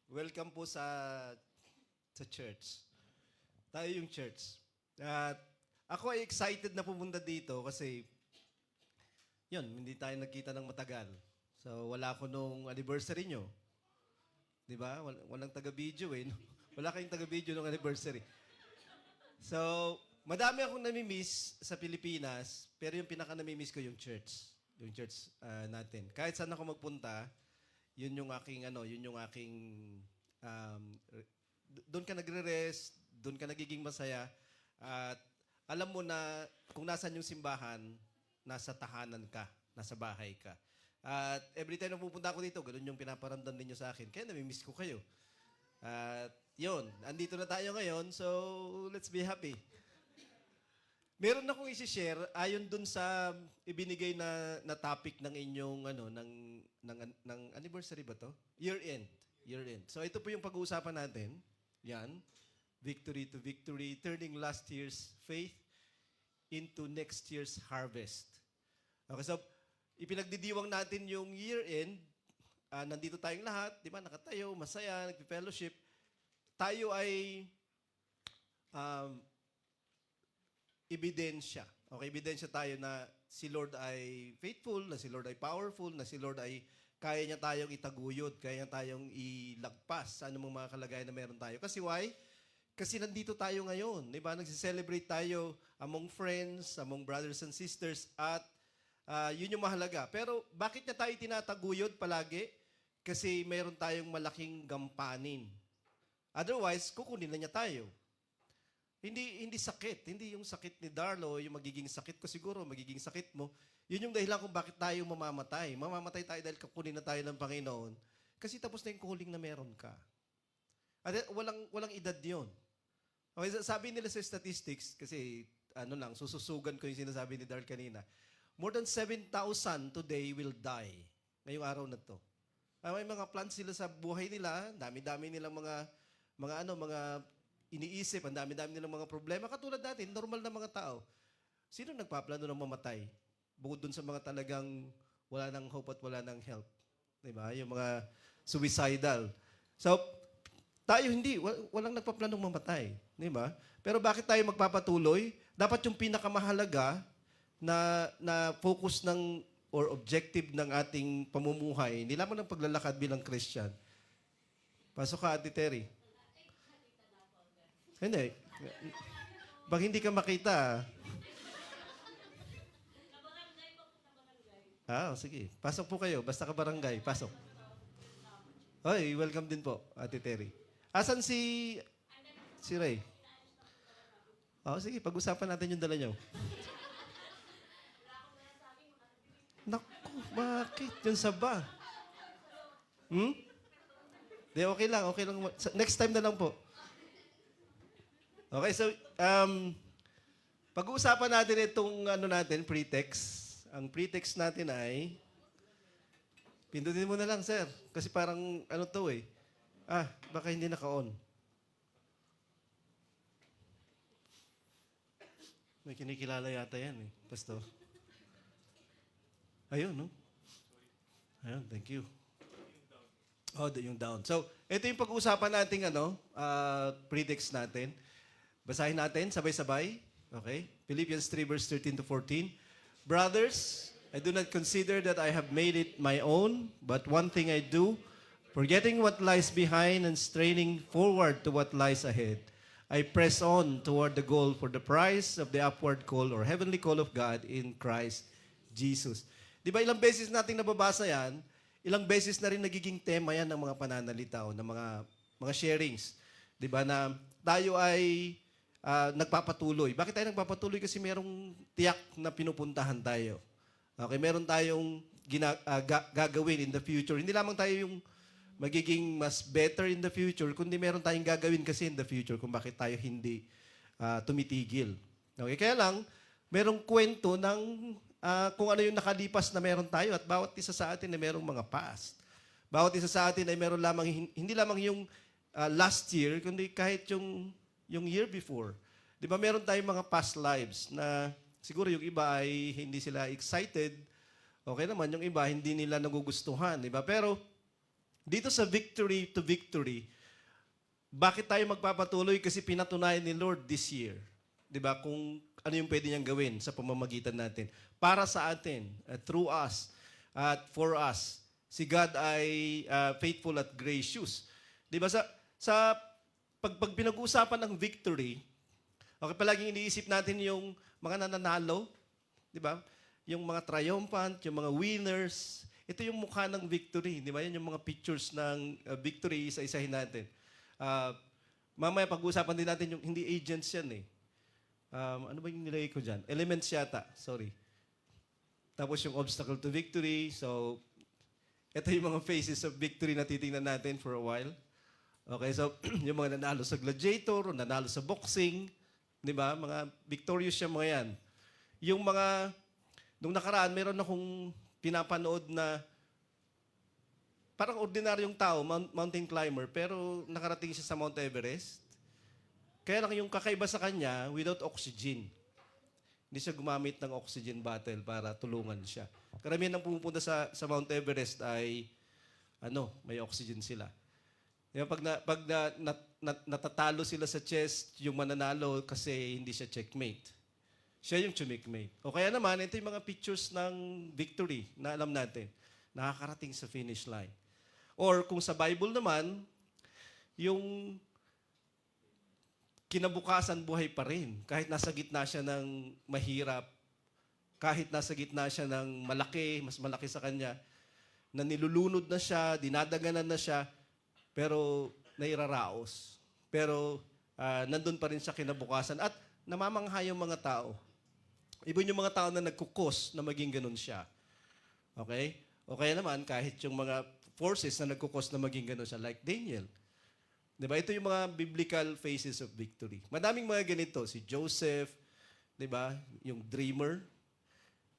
Welcome po sa church. Tayo yung church. At ako ay excited na pumunta dito kasi yun, hindi tayo nagkita ng matagal. So wala ko nung anniversary nyo. Di ba? Walang taga-video eh. No? Wala kayong taga-video nung anniversary. So, madami akong namimiss sa Pilipinas, pero yung pinaka-namimiss ko yung church. Yung church natin. Kahit saan ako magpunta, yun yung aking doon ka nagre-rest, doon ka nagiging masaya at alam mo na kung nasan yung simbahan, nasa tahanan ka, nasa bahay ka. At every time na pupunta ako dito, ganun yung pinaparamdam ninyo sa akin. Kaya namimiss ko kayo. At yun, andito na tayo ngayon, so let's be happy. Meron akong i-share ayon dun sa ibinigay na topic ng inyong ng anniversary ba to? Year end. Year end. So ito po yung pag-uusapan natin. Yan. Victory to victory, turning last year's faith into next year's harvest. Okay, so ipinagdidiwang natin yung year end. Nandito tayong lahat, di ba? Nakatayo, masaya, nagpi-fellowship. Tayo ay ebidensya. Okay, ebidensya tayo na si Lord ay faithful, na si Lord ay powerful, na si Lord ay kaya niya tayong itaguyod, kaya niya tayong ilagpas sa anumang mga kalagayan na meron tayo. Kasi why? Kasi nandito tayo ngayon. Di ba? Nagsi-celebrate tayo among friends, among brothers and sisters, at yun yung mahalaga. Pero bakit niya tayo tinataguyod palagi? Kasi meron tayong malaking gampanin. Otherwise, kukunin na niya tayo. Hindi sakit. Hindi yung sakit ni Darlo, yung magiging sakit ko siguro, magiging sakit mo. Yun yung dahilan kung bakit tayo mamamatay. Mamamatay tayo dahil kukunin na tayo ng Panginoon. Kasi tapos na yung calling na meron ka. At walang edad yun. Okay, sabi nila sa statistics, kasi sususugan ko yung sinasabi ni Darl kanina, more than 7,000 today will die ngayong araw na to. May mga plans sila sa buhay nila, dami-dami nilang mga iniisip, ang dami-dami nilang mga problema. Katulad natin, normal na mga tao. Sino nagpaplano ng mamatay? Bukod dun sa mga talagang wala nang hope at wala nang help. Diba? Yung mga suicidal. So, tayo hindi. Walang nagpaplanong mamatay. Diba? Pero bakit tayo magpapatuloy? Dapat yung pinakamahalaga na focus ng or objective ng ating pamumuhay, nilaman ng paglalakad bilang Christian. Pasok ka, Ate Terry. Hindi. Pag hindi ka makita. Sige. Pasok po kayo. Basta ka barangay. Pasok. Hoy, welcome din po, Ate Terry. Asan si Ray? Sige. Pag-usapan natin yung dala nyo. Naku, bakit? Yung saba. Di, okay lang. Okay lang. Next time na lang po. Okay, so pag-uusapan natin itong pretext. Ang pretext natin ay pindutin mo na lang, sir. Kasi parang baka hindi naka-on. May kinikilala yata yan Pastor. Ayun, no? Ayun, thank you. Yung down. So, ito yung pag-uusapan nating pretext natin. Basahin natin, sabay-sabay. Okay? Philippians 3 verse 13 to 14. Brothers, I do not consider that I have made it my own, but one thing I do, forgetting what lies behind and straining forward to what lies ahead, I press on toward the goal for the prize of the upward call or heavenly call of God in Christ Jesus. Di ba ilang beses nating nababasa yan, ilang beses na rin nagiging tema yan ng mga pananalita o ng mga sharings. Di ba na tayo ay nagpapatuloy. Bakit tayo nagpapatuloy? Kasi merong tiyak na pinupuntahan tayo. Okay, meron tayong gagawin in the future. Hindi lamang tayo yung magiging mas better in the future, kundi meron tayong gagawin kasi in the future kung bakit tayo hindi tumitigil. Okay, kaya lang, merong kwento ng kung ano yung nakalipas na meron tayo at bawat isa sa atin ay merong mga past. Bawat isa sa atin ay meron lamang, hindi lamang yung last year, kundi kahit yung year before. Di ba meron tayong mga past lives na siguro yung iba ay hindi sila excited. Okay naman, yung iba hindi nila nagugustuhan. Di ba? Pero Dito sa victory to victory, bakit tayo magpapatuloy? Kasi pinatunayan ni Lord this year. 'Di ba? Kung ano yung pwede niyang gawin sa pamamagitan natin. Para sa atin, through us, at for us. Si God ay faithful at gracious. 'Di ba? Sa pag pinag-uusapan ng victory, okay, palaging iniisip natin yung mga nananalo, 'di ba? Yung mga triumphant, yung mga winners. Ito yung mukha ng victory, 'di ba? Yan yung mga pictures ng victory, isa-isahin natin. Mamaya pag-uusapan din natin yung hindi agents yan eh. Ano ba yung nilagay ko dyan? Elements yata, sorry. Tapos yung obstacle to victory. So, ito yung mga phases of victory na titingnan natin for a while. Okay, so yung mga nanalo sa gladiator, o nanalo sa boxing, di ba? Mga victorious yung mga yan. Yung mga, nung nakaraan, meron akong pinapanood na parang ordinaryong tao, mountain climber, pero nakarating siya sa Mount Everest. Kaya lang yung kakaiba sa kanya, without oxygen. Hindi siya gumamit ng oxygen bottle para tulungan siya. Karamihan ng pumupunta sa Mount Everest ay, may oxygen sila. Pag natatalo sila sa chess, yung mananalo kasi hindi siya checkmate. Siya yung checkmate. O kaya naman, ito yung mga pictures ng victory na alam natin. Nakakarating sa finish line. Or kung sa Bible naman, yung kinabukasan buhay pa rin. Kahit nasa gitna siya ng mahirap, kahit nasa gitna siya ng malaki, mas malaki sa kanya, na nilulunod na siya, dinadaganan na siya, pero nairaraos. Pero nandun pa rin siya kinabukasan. At namamangha yung mga tao. Ibon yung mga tao na nagkukos na maging ganun siya. Okay? O kaya naman, kahit yung mga forces na nagkukos na maging ganun siya, like Daniel. Diba? Ito yung mga biblical phases of victory. Madaming mga ganito. Si Joseph, diba? Yung dreamer,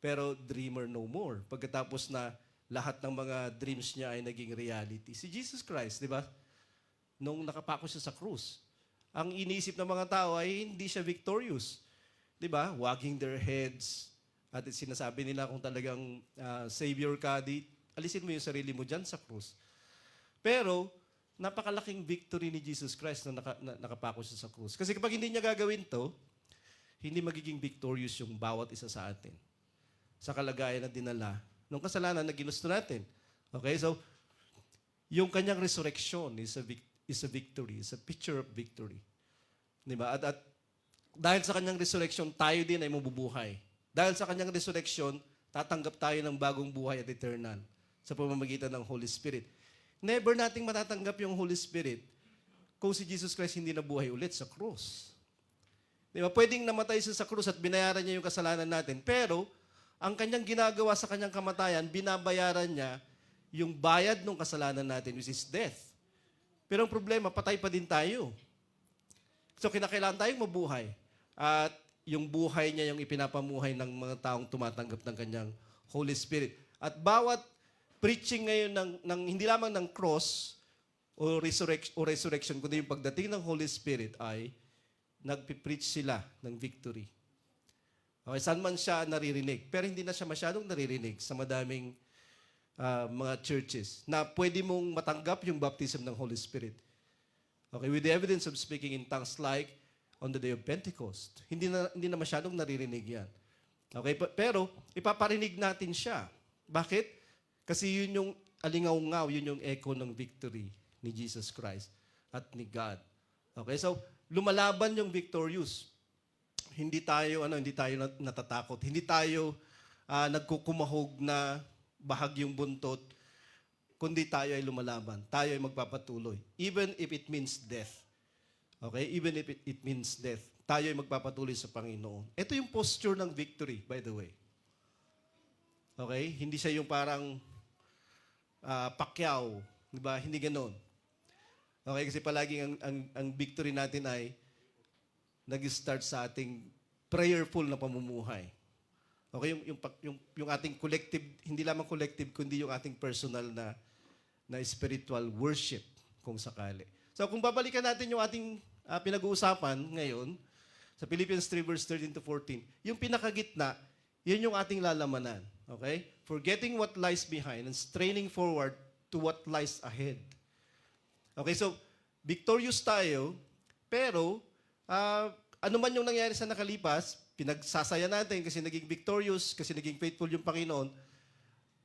pero dreamer no more. Pagkatapos na lahat ng mga dreams niya ay naging reality. Si Jesus Christ, diba? Nung nakapako siya sa krus, ang iniisip ng mga tao ay hindi siya victorious. Diba? Wagging their heads. At sinasabi nila kung talagang savior ka, alisin mo yung sarili mo dyan sa krus. Pero, napakalaking victory ni Jesus Christ na nakapako siya sa krus. Kasi kapag hindi niya gagawin to, hindi magiging victorious yung bawat isa sa atin. Sa kalagayan na dinala nung kasalanan na ginusto natin. Okay, so, yung kanyang resurrection is a victory, is a picture of victory. Diba? At dahil sa kanyang resurrection, tayo din ay mabubuhay. Dahil sa kanyang resurrection, tatanggap tayo ng bagong buhay at eternal sa pamamagitan ng Holy Spirit. Never nating matatanggap yung Holy Spirit kung si Jesus Christ hindi nabuhay ulit sa krus. Di ba? Pwedeng namatay siya sa krus at binayaran niya yung kasalanan natin. Pero, ang kanyang ginagawa sa kanyang kamatayan, binabayaran niya yung bayad ng kasalanan natin, which is death. Pero ang problema, patay pa din tayo. So, kinakailangan tayong mabuhay. At yung buhay niya, yung ipinapamuhay ng mga taong tumatanggap ng kanyang Holy Spirit. At bawat preaching ngayon ng hindi lamang ng cross o resurrection, kundi yung pagdating ng Holy Spirit ay nagpipreach sila ng victory. Okay, saan man siya naririnig. Pero hindi na siya masyadong naririnig sa madaming mga churches na pwede mong matanggap yung baptism ng Holy Spirit. Okay, with the evidence of speaking in tongues like on the day of Pentecost. Hindi na masyadong naririnig yan. Okay, pero ipaparinig natin siya. Bakit? Kasi yun yung alingaw-ngaw, yun yung echo ng victory ni Jesus Christ at ni God. Okay, so lumalaban yung victorious. Hindi tayo natatakot. Hindi tayo nagkukumahog na bahagyong buntot, kundi tayo ay lumalaban. Tayo ay magpapatuloy. Even if it means death. Okay? Even if it means death. Tayo ay magpapatuloy sa Panginoon. Ito yung posture ng victory, by the way. Okay? Hindi siya yung parang pakyaw. Diba? Hindi ganon. Okay? Kasi palaging ang victory natin ay nag-start sa ating prayerful na pamumuhay. Okay? Yung ating collective, hindi lamang collective, kundi yung ating personal na spiritual worship, kung sakali. So, kung babalikan natin yung ating pinag-uusapan ngayon, sa Philippians 3 verse 13 to 14, yung pinakagitna, yun yung ating lalamanan. Okay? Forgetting what lies behind and straining forward to what lies ahead. Okay, so victorious tayo, pero ano man yung nangyari sa nakalipas, pinagsasaya natin kasi naging victorious, kasi naging faithful yung Panginoon.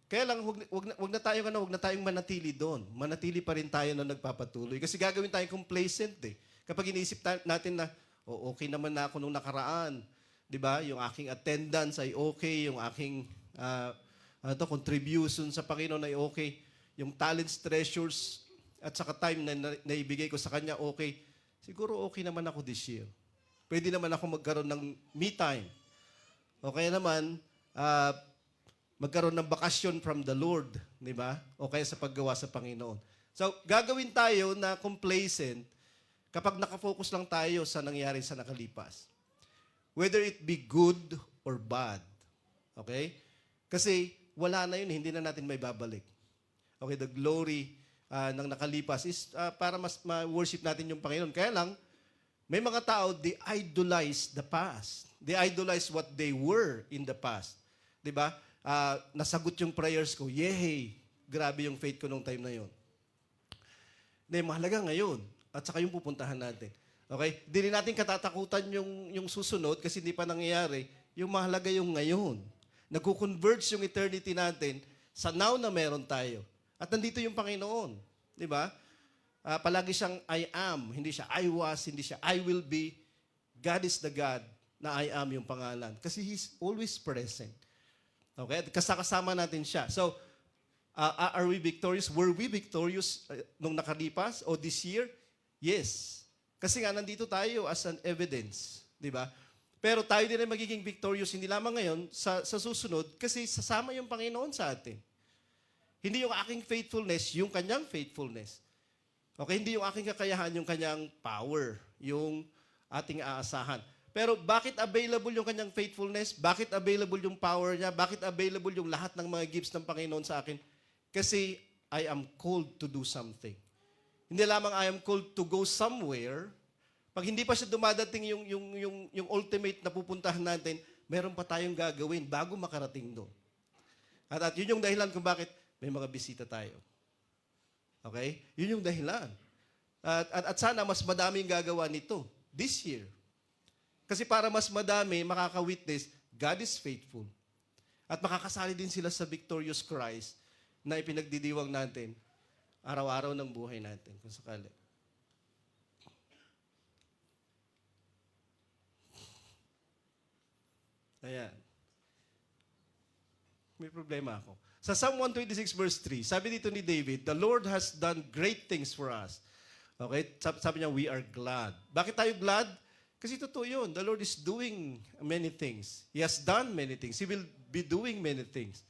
Kaya lang, wag na tayong manatili doon. Manatili pa rin tayo na nagpapatuloy. Kasi gagawin tayong complacent eh. Kapag iniisip natin na, okay naman na ako nung nakaraan. 'Di ba? Yung aking attendance ay okay, yung aking contribution sa Panginoon ay okay. Yung talents, treasures, at saka time na naibigay ko sa Kanya, okay. Siguro okay naman ako this year. Pwede naman ako magkaroon ng me time. O kaya naman, magkaroon ng bakasyon from the Lord, di ba? O kaya sa paggawa sa Panginoon. So, gagawin tayo na complacent kapag nakafocus lang tayo sa nangyari sa nakalipas. Whether it be good or bad. Okay? Kasi wala na yun, hindi na natin may babalik. Okay, the glory ng nakalipas is para mas ma-worship natin yung Panginoon. Kaya lang, may mga tao, they idolize the past. They idolize what they were in the past. Di ba? Nasagot yung prayers ko. Yay! Grabe yung faith ko nung time na yun. Hindi, mahalaga ngayon. At saka yung pupuntahan natin. Okay? Hindi rin natin katatakutan yung susunod kasi hindi pa nangyayari. Yung mahalaga yung ngayon. Nagko-converge yung eternity natin sa now na meron tayo. At nandito yung Panginoon. Di ba? Palagi siyang I am. Hindi siya I was, hindi siya I will be. God is the God na I am yung pangalan. Kasi He's always present. Okay? Kasama natin siya. So, are we victorious? Were we victorious nung nakalipas o this year? Yes. Kasi nga, nandito tayo as an evidence. Di ba? Pero tayo din ay magiging victorious, hindi lamang ngayon, sa susunod, kasi sasama yung Panginoon sa atin. Hindi yung aking faithfulness, yung kanyang faithfulness. Okay, hindi yung aking kakayahan, yung kanyang power, yung ating aasahan. Pero bakit available yung kanyang faithfulness? Bakit available yung power niya? Bakit available yung lahat ng mga gifts ng Panginoon sa akin? Kasi I am called to do something. Hindi lamang I am called to go somewhere. Pag hindi pa siya dumadating yung ultimate na pupuntahan natin, meron pa tayong gagawin bago makarating doon. At yun yung dahilan kung bakit may mga bisita tayo. Okay? Yun yung dahilan. At sana mas madaming gagawa nito this year. Kasi para mas madami makaka-witness, God is faithful. At makakasali din sila sa victorious Christ na ipinagdidiwang natin araw-araw ng buhay natin, kung sakali. Ayan. May problema ako. Sa Psalm 126 verse 3, sabi dito ni David, the Lord has done great things for us. Okay? Sabi niya, we are glad. Bakit tayo glad? Kasi totoo yun. The Lord is doing many things. He has done many things. He will be doing many things.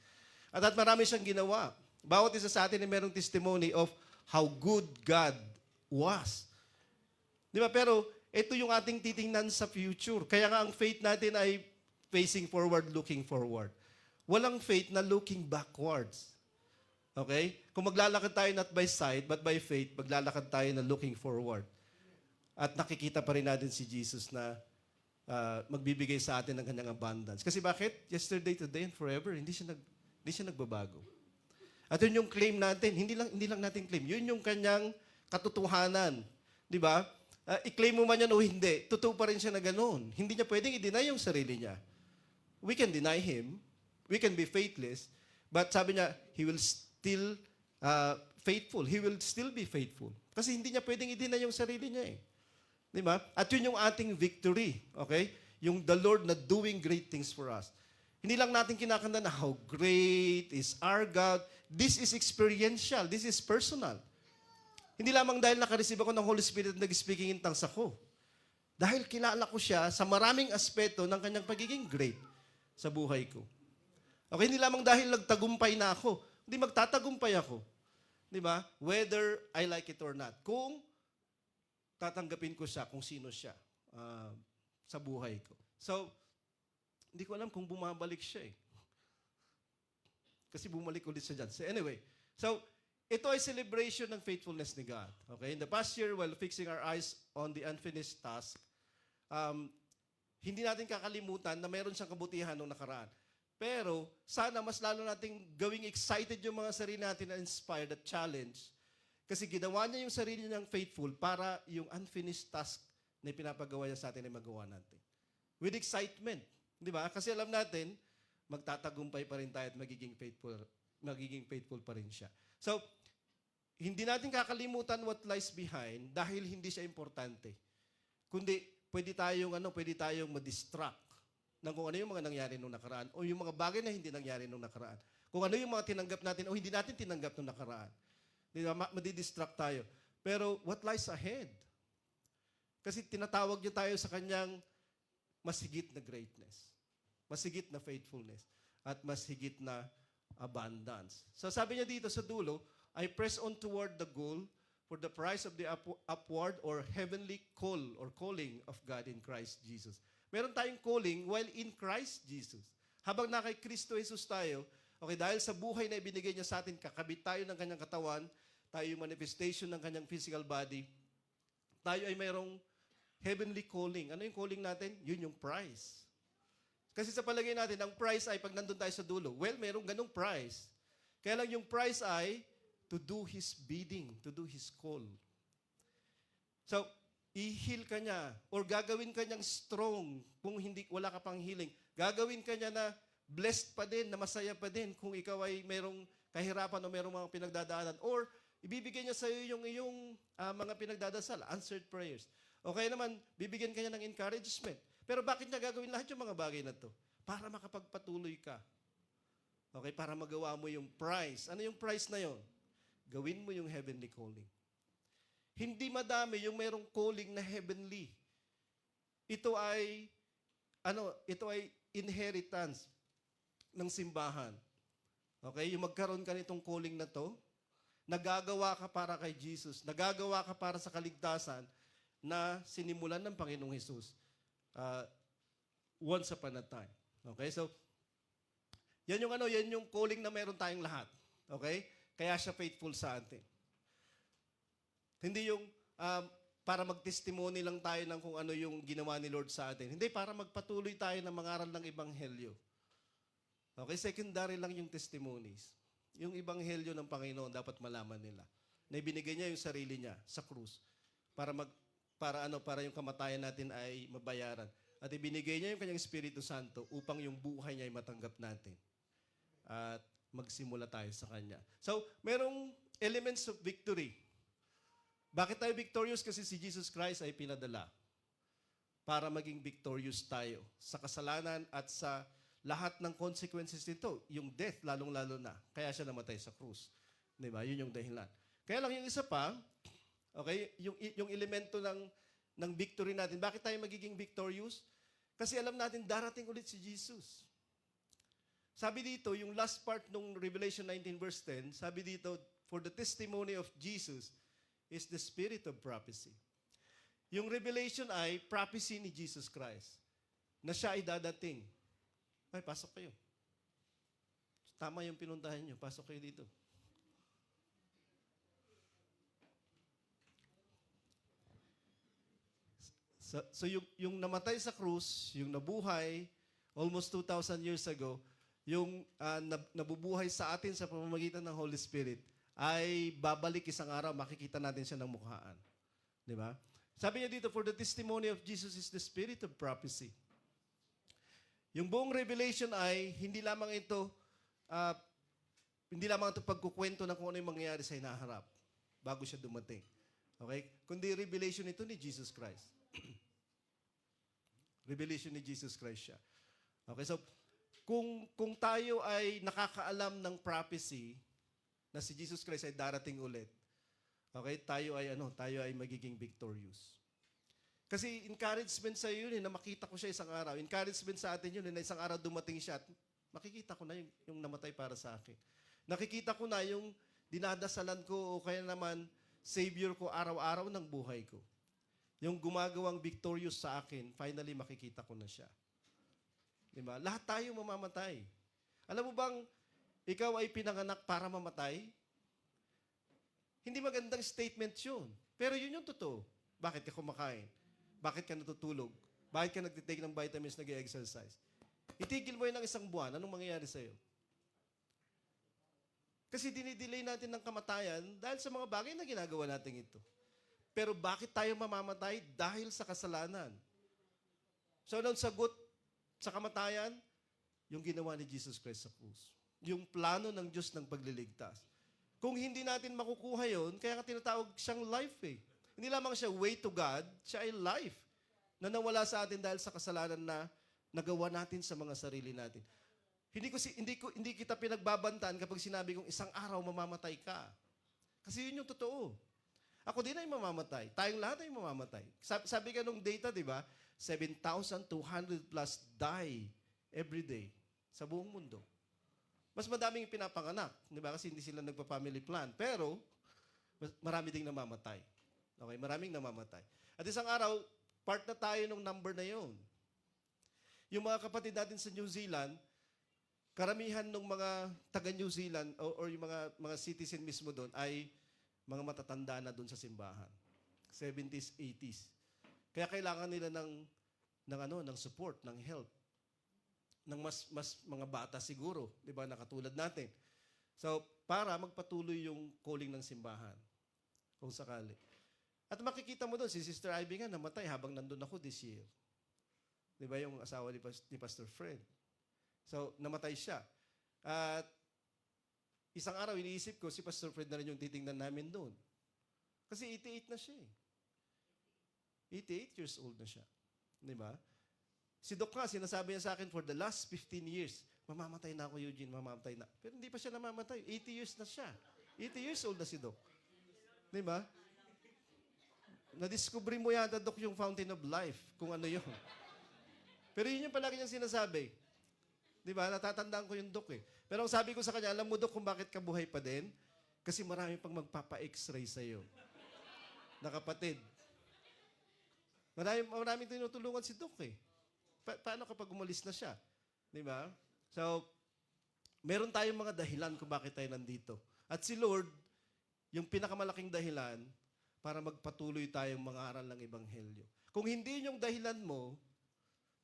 At marami siyang ginawa. Bawat isa sa atin ay merong testimony of how good God was. Di ba? Pero ito yung ating titingnan sa future. Kaya nga ang faith natin ay facing forward, looking forward. Walang faith na looking backwards. Okay? Kung maglalakad tayo not by sight, but by faith, maglalakad tayo na looking forward. At nakikita pa rin natin si Jesus na magbibigay sa atin ng kanyang abundance. Kasi bakit? Yesterday, today, and forever, hindi siya nagbabago. At yun yung claim natin. Hindi lang natin claim. Yun yung kanyang katotohanan. Di ba? I-claim mo man yan o hindi, totoo pa rin siya na ganoon. Hindi niya pwedeng i-deny yung sarili niya. We can deny Him. We can be faithless. But sabi niya, He will still faithful. He will still be faithful. Kasi hindi niya pwedeng i-deny yung sarili niya eh. Di ba? At yun yung ating victory. Okay? Yung the Lord na doing great things for us. Hindi lang natin kinakanta na how great is our God. This is experiential. This is personal. Hindi lamang dahil nakareceive ako ng Holy Spirit at nag-speaking in tongues ako. Dahil kilala ko siya sa maraming aspeto ng kanyang pagiging great sa buhay ko. Okay, hindi lamang dahil nagtagumpay na ako. Hindi magtatagumpay ako. Di ba? Whether I like it or not. Kung tatanggapin ko siya, kung sino siya sa buhay ko. So, hindi ko alam kung bumabalik siya eh. Kasi bumalik ulit siya dyan. So anyway, so ito ay celebration ng faithfulness ni God. Okay? In the past year, while fixing our eyes on the unfinished task, hindi natin kakalimutan na mayroon siyang kabutihan nung nakaraan. Pero sana mas lalo nating gawing excited yung mga sarili natin na inspired at challenge. Kasi ginawa niya yung sarili niyang faithful para yung unfinished task na pinapagawa niya sa atin ay magawa natin. With excitement. Di ba? Kasi alam natin, magtatagumpay pa rin tayo at magiging faithful pa rin siya. So, hindi natin kakalimutan what lies behind dahil hindi siya importante. Kundi, pwede tayong ma-distract ng kung ano yung mga nangyari nung nakaraan o yung mga bagay na hindi nangyari nung nakaraan. Kung ano yung mga tinanggap natin o hindi natin tinanggap nung nakaraan. Di ba? Madidistract tayo. Pero what lies ahead? Kasi tinatawag niya tayo sa kanyang mas higit na greatness, mas higit na faithfulness, at mas higit na abundance. So sabi niya dito sa dulo, I press on toward the goal for the prize of the upward or heavenly call or calling of God in Christ Jesus. Meron tayong calling while in Christ Jesus. Habang na kay Kristo Jesus tayo, okay, dahil sa buhay na ibinigay niya sa atin, kakabit tayo ng kanyang katawan, tayo yung manifestation ng kanyang physical body, tayo ay mayroong heavenly calling. Ano yung calling natin? Yun yung prize. Kasi sa palagay natin, ang prize ay pag nandun tayo sa dulo. Well, mayroong ganong prize. Kaya lang yung prize ay to do His bidding, to do His call. So, i-heal ka niya or gagawin ka niyang strong kung wala ka pang healing. Gagawin ka niya na blessed pa din, na masaya pa din kung ikaw ay mayroong kahirapan o mayroong mga pinagdadaanan. Or ibibigay niya sa iyo yung iyong mga pinagdadasal, answered prayers. O kaya naman, bibigyan ka niya ng encouragement. Pero bakit niya gagawin lahat yung mga bagay na to? Para makapagpatuloy ka. Okay, para magawa mo yung prize. Ano yung prize na yon? Gawin mo yung heavenly calling. Hindi madami yung mayroong calling na heavenly. Ito ay inheritance ng simbahan. Okay, yung magkaroon ka nitong calling na to, nagagawa ka para kay Jesus, nagagawa ka para sa kaligtasan na sinimulan ng Panginoong Hesus once upon a time. Okay, so yan yung calling na meron tayong lahat. Okay? Kaya siya faithful sa atin. Hindi yung para mag-testimony lang tayo ng kung ano yung ginawa ni Lord sa atin. Hindi, para magpatuloy tayo na mangaral ng Ebanghelyo. Okay, secondary lang yung testimonies. Yung Ebanghelyo ng Panginoon dapat malaman nila. Na ibinigay niya yung sarili niya sa krus para yung kamatayan natin ay mabayaran. At ibinigay niya yung kanyang Espiritu Santo upang yung buhay niya ay matanggap natin. At magsimula tayo sa Kanya. So, merong elements of victory. Bakit tayo victorious? Kasi si Jesus Christ ay pinadala para maging victorious tayo sa kasalanan at sa lahat ng consequences nito. Yung death, lalong-lalo na. Kaya siya namatay sa krus. Diba? Yun yung dahilan. Kaya lang yung isa pa, okay, yung elemento ng victory natin. Bakit tayo magiging victorious? Kasi alam natin, darating ulit si Jesus. Sabi dito, yung last part ng Revelation 19 verse 10, sabi dito, for the testimony of Jesus is the spirit of prophecy. Yung revelation ay prophecy ni Jesus Christ na siya ay dadating. Ay, pasok kayo. Tama yung pinuntahan nyo. Pasok kayo dito. So yung namatay sa krus, yung nabuhay almost 2,000 years ago, yung nabubuhay sa atin sa pamamagitan ng Holy Spirit, ay babalik isang araw, makikita natin siya ng mukhaan. Di ba? Sabi niya dito, for the testimony of Jesus is the spirit of prophecy. Yung buong revelation ay hindi lamang ito pagkukwento ng kung ano yung mangyayari sa hinaharap bago siya dumating. Okay? Kundi revelation ito ni Jesus Christ. Revelation ni Jesus Christ siya. Okay, so kung tayo ay nakakaalam ng prophecy na si Jesus Christ ay darating ulit, okay, tayo ay magiging victorious. Kasi encouragement sa iyo yun, na makita ko siya isang araw. Encouragement sa atin yun, na isang araw dumating siya at makikita ko na yung namatay para sa akin. Nakikita ko na yung dinadasalan ko o kaya naman Savior ko araw-araw ng buhay ko. Yung gumagawang victorious sa akin, finally makikita ko na siya. Diba? Lahat tayo mamamatay. Alam mo bang ikaw ay pinanganak para mamatay? Hindi magandang statement yun. Pero yun yung totoo. Bakit ka kumakain? Bakit ka natutulog? Bakit ka nagtitake ng vitamins, nag-exercise? Itigil mo yun ng isang buwan, anong mangyayari sa'yo? Kasi dinidelay natin ng kamatayan dahil sa mga bagay na ginagawa natin ito. Pero bakit tayo mamamatay? Dahil sa kasalanan. So, anong sagot sa kamatayan? Yung ginawa ni Jesus Christ sa krus. Yung plano ng Diyos ng pagliligtas. Kung hindi natin makukuha yon, kaya nga tinatawag siyang life eh. Hindi lamang siya way to God, siya ay life na nawala sa atin dahil sa kasalanan na nagawa natin sa mga sarili natin. Hindi kita pinagbabantaan kapag sinabi kong isang araw mamamatay ka. Kasi yun yung totoo. Ako din ay mamamatay. Tayong lahat ay mamamatay. Sabi ka nung data, di ba? 7,200 plus die every day sa buong mundo. Mas madaming pinapanganak, di ba? Kasi hindi sila nagpa-family plan. Pero, marami ding namamatay. Okay? Maraming namamatay. At isang araw, part na tayo ng number na yun. Yung mga kapatid natin sa New Zealand, karamihan ng mga taga-New Zealand or yung mga citizen mismo doon ay mga matatanda na doon sa simbahan. 70s, 80s. Kaya kailangan nila ng support, ng help. Ng mas mga bata siguro, 'di ba, na katulad natin. So, para magpatuloy yung calling ng simbahan kung sakali. At makikita mo doon si Sister Ivy nga namatay habang nandun ako this year. 'Di ba, yung asawa ni Pastor Fred. So, namatay siya. At isang araw, iniisip ko, si Pastor Fred na rin yung titingnan namin doon. Kasi 88 na siya eh. 88 years old na siya. Di ba? Si Doc nga, sinasabi niya sa akin, for the last 15 years, mamamatay na ako, Eugene, mamamatay na. Pero hindi pa siya namamatay. 80 years na siya. 80 years old na si Doc. Di ba? Na-discover mo yata, Doc, yung fountain of life, kung ano yun. Pero yun yung palagi niyang sinasabi. Di ba? Natatandaan ko yung Dok eh. Pero ang sabi ko sa kanya, alam mo Dok kung bakit ka buhay pa din? Kasi marami pang magpapa-x-ray sa'yo. Na kapatid. Maraming tinutulungan si Dok eh. Paano kapag umalis na siya? Di ba? So, meron tayong mga dahilan kung bakit tayo nandito. At si Lord, yung pinakamalaking dahilan para magpatuloy tayong mangaral ng Ebanghelyo. Kung hindi yung dahilan mo,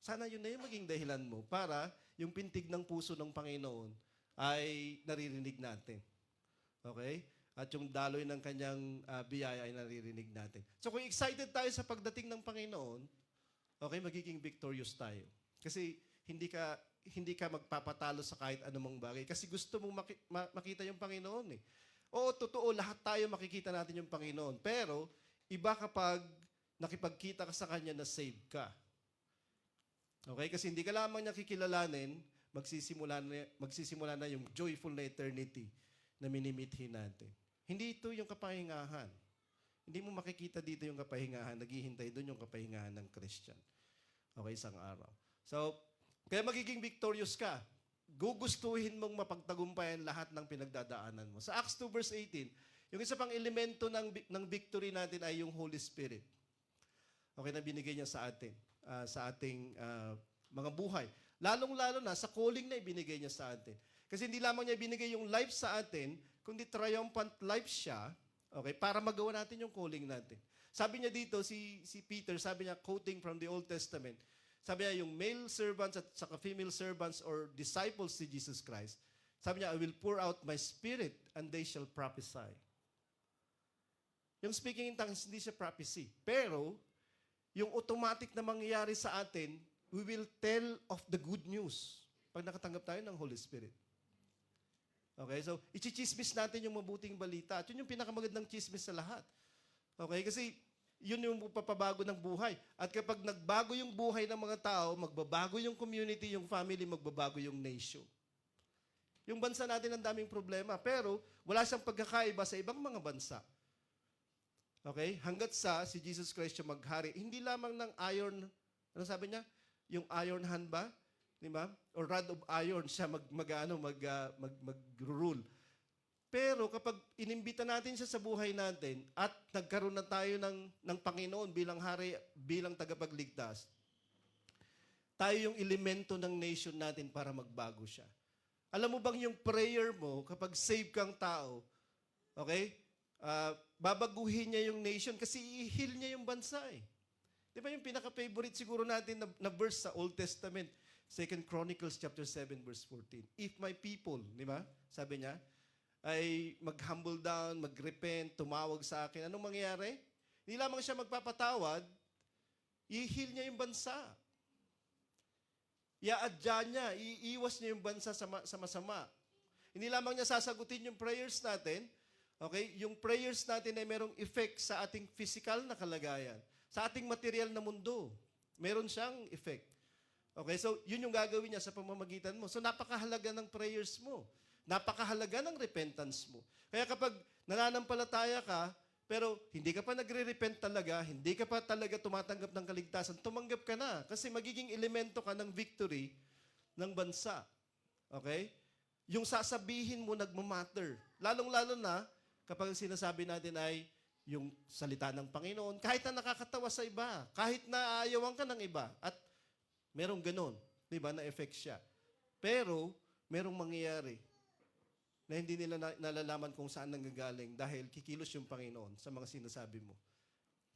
sana yun na yung maging dahilan mo para yung pintig ng puso ng Panginoon ay naririnig natin. Okay? At yung daloy ng kanyang biyaya ay naririnig natin. So kung excited tayo sa pagdating ng Panginoon, okay, magiging victorious tayo. Kasi hindi ka magpapatalo sa kahit anumang bagay. Kasi gusto mong makita yung Panginoon eh. Oo, totoo, lahat tayo makikita natin yung Panginoon. Pero, iba kapag nakipagkita ka sa Kanya na save ka. Okay? Kasi hindi ka lamang niya kikilalanin, magsisimula na yung joyful na eternity na minimithi natin. Hindi ito yung kapahingahan. Hindi mo makikita dito yung kapahingahan. Naghihintay doon yung kapahingahan ng Christian. Okay, isang araw. So, kaya magiging victorious ka. Gugustuhin mong mapagtagumpayan lahat ng pinagdadaanan mo. Sa Acts 2 verse 18, yung isa pang elemento ng victory natin ay yung Holy Spirit. Okay, na binigay niya sa atin. Sa ating mga buhay. Lalong-lalo na sa calling na ibinigay niya sa atin. Kasi hindi lamang niya ibinigay yung life sa atin, kundi triumphant life siya, okay, para magawa natin yung calling natin. Sabi niya dito, si Peter, sabi niya, quoting from the Old Testament, sabi niya, yung male servants at saka female servants or disciples si Jesus Christ, sabi niya, I will pour out my spirit and they shall prophesy. Yung speaking in tongues, hindi siya prophecy. Pero, yung automatic na mangyayari sa atin, we will tell of the good news pag nakatanggap tayo ng Holy Spirit. Okay, so ichichismis natin yung mabuting balita. At yun yung pinakamagandang chismis sa lahat. Okay, kasi yun yung papabago ng buhay. At kapag nagbago yung buhay ng mga tao, magbabago yung community, yung family, magbabago yung nation. Yung bansa natin ang daming problema, pero wala siyang pagkakaiba sa ibang mga bansa. Okay? Hanggat si Jesus Christ yung maghari, hindi lamang ng iron, ano sabi niya? Yung iron hand ba? Diba? Or rod of iron siya mag-rule. Pero kapag inimbita natin siya sa buhay natin at nagkaroon na tayo ng Panginoon bilang hari, bilang tagapagligtas, tayo yung elemento ng nation natin para magbago siya. Alam mo bang yung prayer mo, kapag save kang tao, okay? Babaguhin niya yung nation kasi i-heal niya yung bansa eh. Di ba yung pinaka-favorite siguro natin na verse sa Old Testament? 2 Chronicles chapter 7 verse 14. If my people, di ba? Sabi niya, ay mag-humble down, mag-repent, tumawag sa akin, anong mangyayari? Hindi lamang siya magpapatawad, i-heal niya yung bansa. I-adya niya, iiwas niya yung bansa sa masama. Hindi lamang niya sasagutin yung prayers natin, okay? Yung prayers natin ay merong effect sa ating physical na kalagayan, sa ating material na mundo. Meron siyang effect. Okay, so yun yung gagawin niya sa pamamagitan mo. So napakahalaga ng prayers mo. Napakahalaga ng repentance mo. Kaya kapag nananampalataya ka, pero hindi ka pa nagre-repent talaga, hindi ka pa talaga tumatanggap ng kaligtasan, tumanggap ka na. Kasi magiging elemento ka ng victory ng bansa. Okay? Yung sasabihin mo nagmamatter. Lalong-lalo na kapag sinasabi natin ay yung salita ng Panginoon, kahit na nakakatawa sa iba, kahit na aayawan ka ng iba, at merong ganun, di ba, na-effect siya. Pero, merong mangyayari na hindi nila nalalaman kung saan nanggagaling dahil kikilos yung Panginoon sa mga sinasabi mo.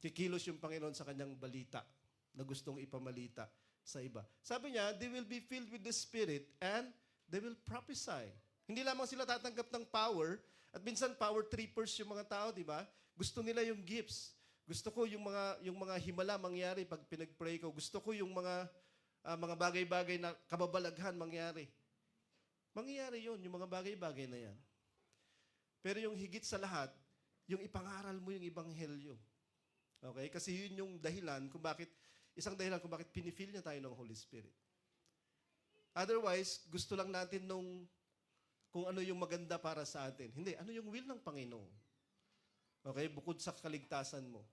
Kikilos yung Panginoon sa kanyang balita na gustong ipamalita sa iba. Sabi niya, they will be filled with the Spirit and they will prophesy. Hindi lamang sila tatanggap ng power, at minsan power trippers yung mga tao, di ba? Gusto nila yung gifts. Gusto ko yung mga himala mangyari pag pinag-pray ko. Gusto ko yung mga bagay-bagay na kababalaghan mangyari. Mangyayari yun, yung mga bagay-bagay na yan. Pero yung higit sa lahat, yung ipangaral mo yung ibanghelyo. Okay? Kasi yun yung dahilan isang dahilan kung bakit pinifeel niya tayo ng Holy Spirit. Otherwise, gusto lang natin kung ano yung maganda para sa atin. Hindi, ano yung will ng Panginoon. Okay? Bukod sa kaligtasan mo,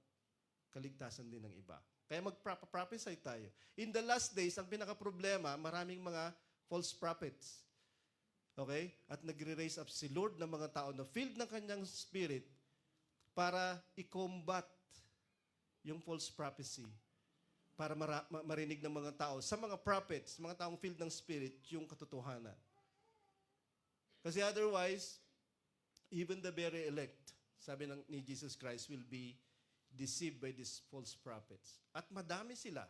kaligtasan din ng iba. Kaya mag-prophesy tayo. In the last days, ang pinaka-problema, maraming mga false prophets. Okay? At nagre-raise up si Lord ng mga tao na filled ng kanyang spirit para i-combat yung false prophecy. Para marinig ng mga tao, sa mga prophets, mga taong filled ng spirit, yung katotohanan. Kasi otherwise, even the very elect, sabi ni Jesus Christ, will be deceived by these false prophets. At madami sila.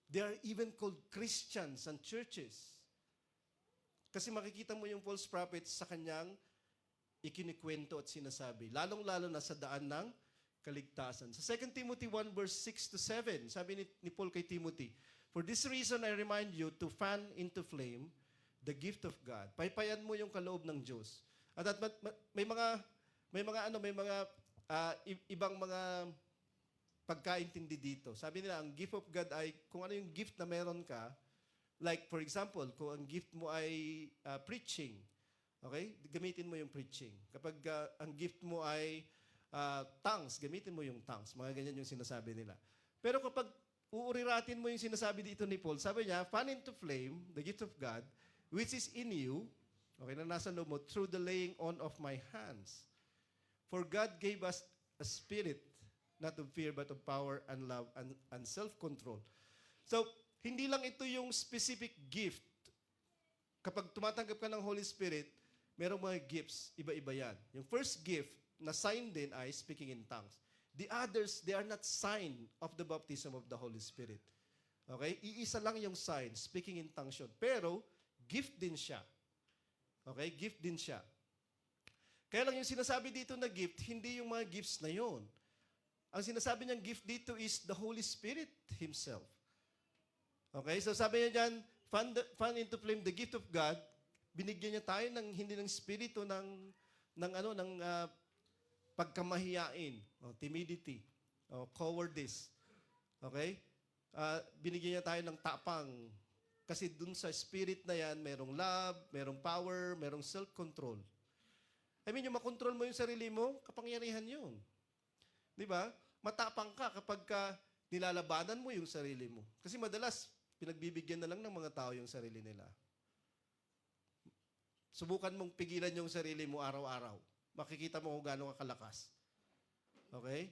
They are even called Christians and churches. Kasi makikita mo yung false prophets sa kanyang ikinikwento at sinasabi. Lalong-lalo na sa daan ng kaligtasan. Sa 2 Timothy 1 verse 6 to 7, sabi ni Paul kay Timothy, "For this reason I remind you to fan into flame the gift of God." Paypayan mo yung kaloob ng Diyos. At may mga ibang mga pagkaintindi dito. Sabi nila, ang gift of God ay kung ano yung gift na meron ka. Like, for example, kung ang gift mo ay preaching, okay? Gamitin mo yung preaching. Kapag ang gift mo ay tongues, gamitin mo yung tongues. Mga ganyan yung sinasabi nila. Pero kapag uuriratin mo yung sinasabi dito ni Paul, sabi niya, fan into flame, the gift of God, which is in you, okay, na nasa loob mo, through the laying on of my hands. For God gave us a spirit, not of fear, but of power and love and self-control. So, hindi lang ito yung specific gift. Kapag tumatanggap ka ng Holy Spirit, merong mga gifts, iba-iba yan. Yung first gift, na sign din ay speaking in tongues. The others, they are not sign of the baptism of the Holy Spirit. Okay? Iisa lang yung sign, speaking in tongues yun. Pero, gift din siya. Okay? Gift din siya. Kaya lang yung sinasabi dito na gift, hindi yung mga gifts na yun. Ang sinasabi niyang gift dito is the Holy Spirit Himself. Okay? So sabi niya dyan, fan into flame the gift of God, binigyan niya tayo hindi ng spirito ng pagkamahiyain, timidity, cowardice. Okay? Binigyan niya tayo ng tapang. Kasi dun sa spirit na yan, merong love, merong power, merong self-control. I mean, yung makontrol mo yung sarili mo, kapangyarihan yun. Di ba? Matapang ka kapag nilalabanan mo yung sarili mo. Kasi madalas, pinagbibigyan na lang ng mga tao yung sarili nila. Subukan mong pigilan yung sarili mo araw-araw. Makikita mo kung gaano ka kalakas. Okay?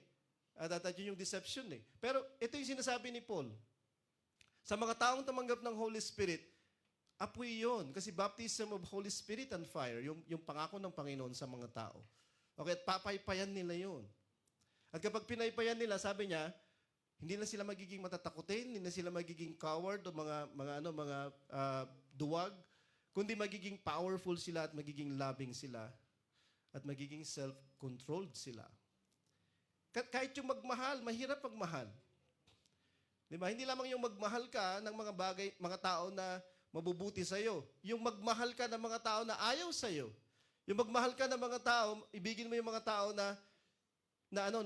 At yun yung deception eh. Pero ito yung sinasabi ni Paul. Sa mga taong tumanggap ng Holy Spirit, apoy yun. Kasi baptism of Holy Spirit and fire, yung pangako ng Panginoon sa mga tao. Okay? At papaypayan nila yun. At kapag pinaypayan nila, sabi niya, Hindi na sila magiging matatakutin, hindi na sila magiging coward o duwag, kundi magiging powerful sila at magiging loving sila at magiging self-controlled sila. Kahit yung magmahal, mahirap magmahal. Di ba? Hindi lamang yung magmahal ka ng mga bagay, mga tao na mabubuti sa'yo. Yung magmahal ka ng mga tao na ayaw sa'yo. Yung magmahal ka ng mga tao, ibigin mo yung mga tao na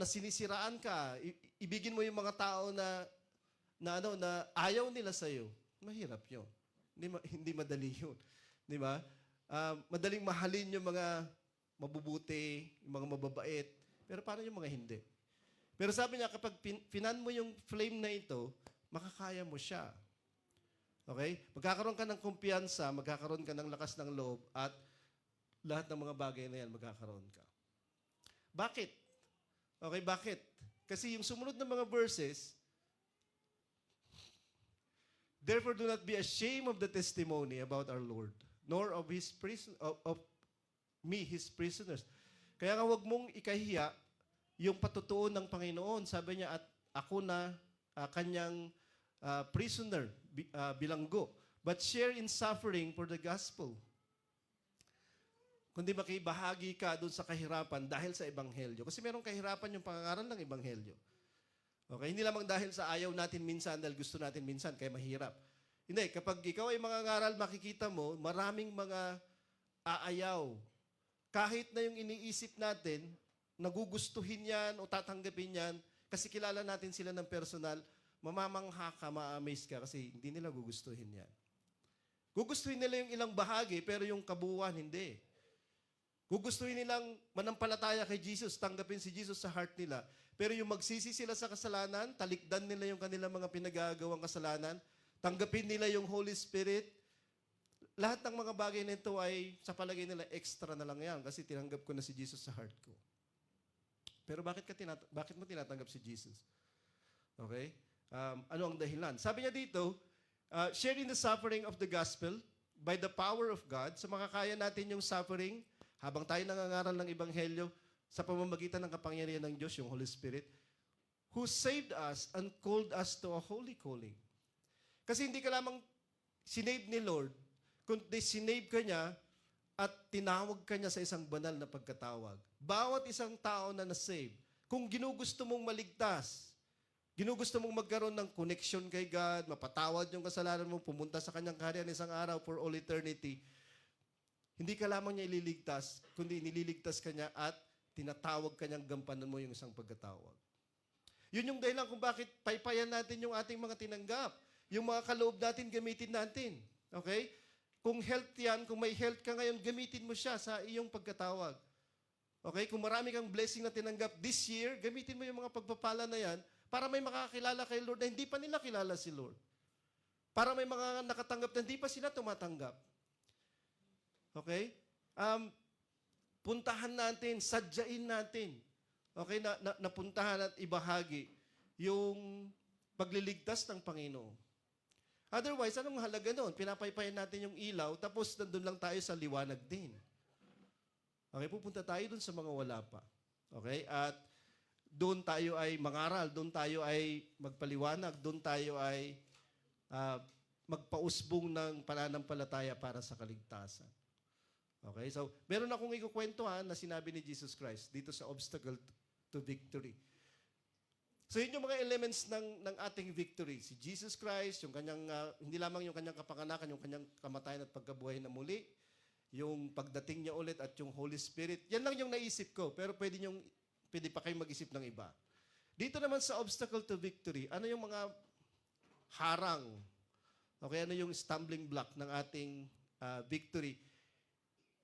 sinisiraan ka. Ibigin mo yung mga tao na ayaw nila sa'yo. Mahirap yun. Hindi madali yun. Di ba? Madaling mahalin yung mga mabubuti, yung mga mababait. Pero paano yung mga hindi? Pero sabi niya, kapag pinan mo yung flame na ito, makakaya mo siya. Okay? Magkakaroon ka ng kumpiyansa, magkakaroon ka ng lakas ng loob, at lahat ng mga bagay na yan, magkakaroon ka. Bakit? Okay, bakit? Kasi yung sumunod na mga verses, therefore do not be ashamed of the testimony about our Lord, nor of His His prisoners. Kaya nga huwag mong ikahiya yung patutuon ng Panginoon. Sabi niya, at ako na kanyang prisoner, bilanggo. But share in suffering for the gospel. Kundi makibahagi ka doon sa kahirapan dahil sa Ebanghelyo. Kasi merong kahirapan yung pangangaral ng Ebanghelyo. Okay? Hindi lamang dahil sa ayaw natin minsan, dahil gusto natin minsan, kaya mahirap. Hindi, kapag ikaw ay mangangaral, makikita mo, maraming mga aayaw. Kahit na yung iniisip natin, nagugustuhin yan o tatanggapin yan, kasi kilala natin sila ng personal, mamamangha ka, ma-amaze ka, kasi hindi nila gugustuhin yan. Gugustuhin nila yung ilang bahagi, pero yung kabuuan, hindi. Gugustuhin nilang manampalataya kay Jesus, tanggapin si Jesus sa heart nila. Pero yung magsisi sila sa kasalanan, talikdan nila yung kanilang mga pinagagawang kasalanan, tanggapin nila yung Holy Spirit, lahat ng mga bagay nito ay, sa palagay nila, extra na lang yan kasi tinanggap ko na si Jesus sa heart ko. Pero bakit mo tinatanggap si Jesus? Okay? Ano ang dahilan? Sabi niya dito, sharing the suffering of the gospel by the power of God, sa makakaya natin yung suffering, habang tayo nangangaral ng Ebanghelyo, sa pamamagitan ng kapangyarihan ng Diyos, yung Holy Spirit, who saved us and called us to a holy calling. Kasi hindi ka lamang sinave ni Lord, kundi sinave ka niya at tinawag ka niya sa isang banal na pagkatawag. Bawat isang tao na na-save, kung ginugusto mong maligtas, ginugusto mong magkaroon ng connection kay God, mapatawad yung kasalanan mo, pumunta sa kanyang kaharian isang araw for all eternity, hindi ka lamang niya ililigtas, kundi nililigtas ka niya at tinatawag ka niyang gampanan mo yung isang pagkatawag. Yun yung dahilan kung bakit paypayan natin yung ating mga tinanggap. Yung mga kaloob natin, gamitin natin. Okay? Kung health yan, kung may health ka ngayon, gamitin mo siya sa iyong pagkatawag. Okay? Kung marami kang blessing na tinanggap this year, gamitin mo yung mga pagpapala na yan para may makakilala kay Lord na hindi pa nila kilala si Lord. Para may mga nakatanggap na hindi pa sila tumatanggap. Okay? Puntahan natin, sadyain natin. Okay? Napuntahan at ibahagi yung pagliligtas ng Panginoon. Otherwise, anong halaga nun? Pinapaypayan natin yung ilaw, tapos nandun lang tayo sa liwanag din. Okay, pupunta tayo dun sa mga wala pa. Okay? At doon tayo ay mangaral, doon tayo ay magpaliwanag, doon tayo ay magpausbong ng pananampalataya para sa kaligtasan. Okay? So, meron akong ikukwentuhan na sinabi ni Jesus Christ dito sa obstacle to victory. So, yun yung mga elements ng ating victory. Si Jesus Christ, yung kanyang, hindi lamang yung kanyang kapanganakan, yung kanyang kamatayan at pagkabuhay na muli, yung pagdating niya ulit at yung Holy Spirit. Yan lang yung naisip ko, pero pwede pa kayo mag-isip ng iba. Dito naman sa obstacle to victory, ano yung mga harang? Okay, ano yung stumbling block ng ating victory?